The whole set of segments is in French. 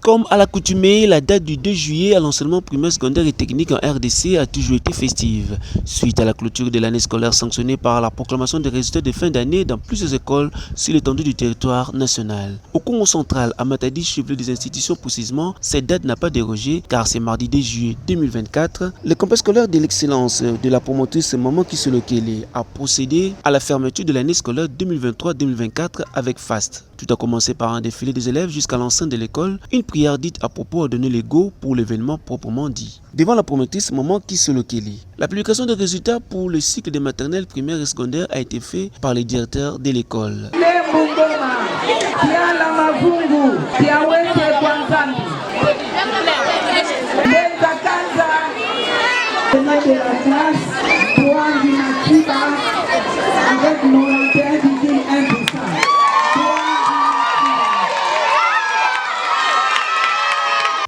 Comme à l'accoutumée, la date du 2 juillet à l'enseignement primaire, secondaire et technique en RDC a toujours été festive. Suite à la clôture de l'année scolaire sanctionnée par la proclamation des résultats de fin d'année dans plusieurs écoles sur l'étendue du territoire national. Au Congo central, à Matadi, chef-lieu des institutions précisément, cette date n'a pas dérogé car c'est mardi 2 juillet 2024. Le complexe scolaire de l'excellence de la promotrice Maman Kisolokele a procédé à la fermeture de l'année scolaire 2023-2024 avec faste. Tout a commencé par un défilé des élèves jusqu'à l'enceinte de l'école, une prière dite à propos a donné les go pour l'événement proprement dit. Devant la promotrice Maman Kisolokele, la publication des résultats pour le cycle des maternelles, primaires et secondaires a été faite par les directeurs de l'école.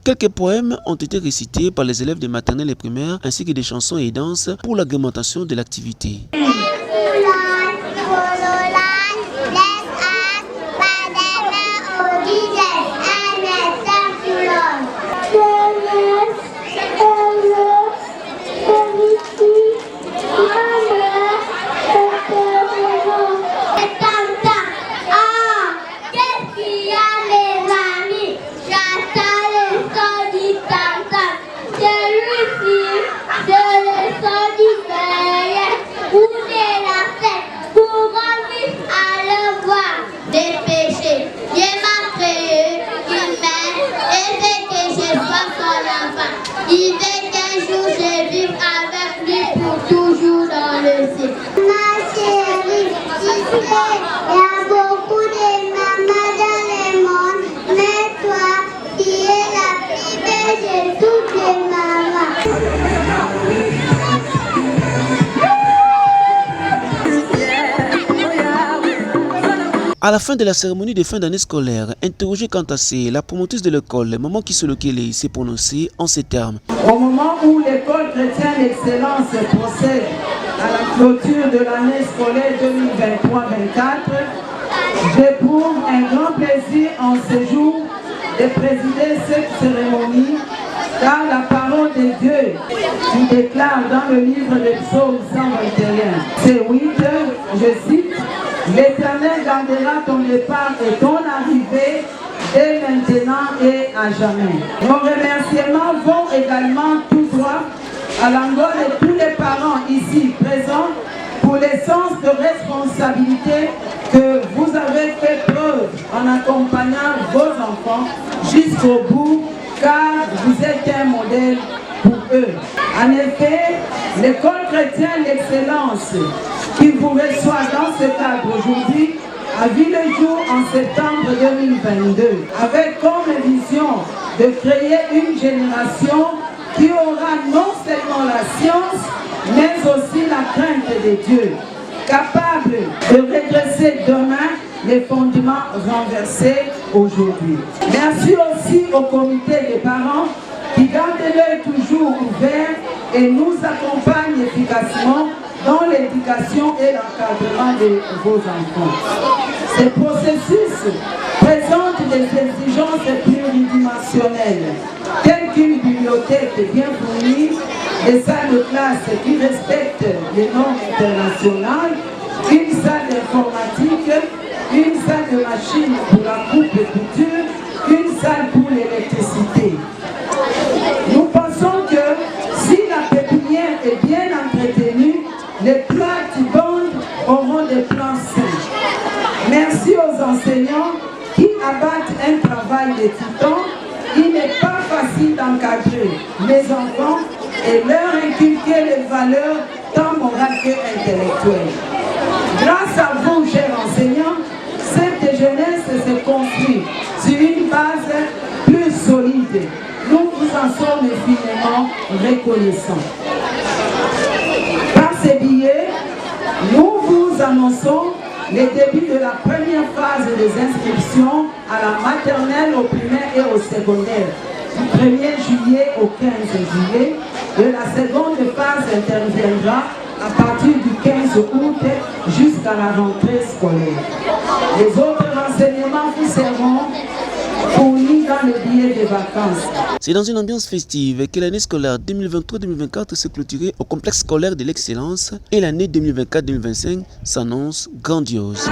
Quelques poèmes ont été récités par les élèves des maternelles et primaires ainsi que des chansons et danses pour l'agrémentation de l'activité. Il veut qu'un jour je vive avec lui pour toujours dans le ciel. Ma chérie, tu sais, il y a beaucoup de mamans dans le monde, mais toi, tu es la plus belle de toutes les mamans. À la fin de la cérémonie de fin d'année scolaire, interrogée quant à la promotrice de l'école, Maman Kisolokele s'est prononcée en ces termes. Au moment où l'école chrétienne d'excellence procède à la clôture de l'année scolaire 2023-24, j'éprouve un grand plaisir en ce jour de présider cette cérémonie, car la parole de Dieu qui déclare dans le livre des Psaumes 121, c'est 8, je cite, « L'Éternel gardera ton départ et ton arrivée dès maintenant et à jamais. » Nos remerciements vont également tout droit à l'endroit de tous les parents ici présents pour le sens de responsabilité que vous avez fait preuve en accompagnant vos enfants jusqu'au bout, car vous êtes un modèle pour eux. En effet, l'école chrétienne d'excellence qui vous reçoit dans ce cadre aujourd'hui a vu le jour en septembre 2022 avec comme vision de créer une génération qui aura non seulement la science mais aussi la crainte de Dieu, capable de redresser demain les fondements renversés aujourd'hui. Merci aussi au comité des parents qui garde l'œil toujours ouvert et nous accompagne efficacement dans l'éducation et l'encadrement de vos enfants. Ce processus présente des exigences pluridimensionnelles, telles qu'une bibliothèque bien fournie, des salles de classe qui respectent les normes internationales, une salle d'informatique, une salle de machine pour la coupe de couture, une salle pour l'électricité. Nous pensons que si la pépinière est bien entretenue, les plates-bandes auront des plans sains. Merci aux enseignants qui abattent un travail de titan. Il n'est pas facile d'encadrer les enfants et leur inculquer les valeurs tant morales qu'intellectuelles. Grâce à vous, chers enseignants, cette jeunesse se construit sur une base plus solide. Nous vous en sommes infiniment reconnaissants. Par ces billets, nous vous annonçons le début de la première phase des inscriptions à la maternelle, au primaire et au secondaire, du 1er juillet au 15 juillet. Et la seconde phase interviendra à partir du 15 août jusqu'à la rentrée scolaire. Les autres renseignements vous seront fournis dans les billets de vacances. C'est dans une ambiance festive que l'année scolaire 2023-2024 s'est clôturée au complexe scolaire de l'excellence et l'année 2024-2025 s'annonce grandiose.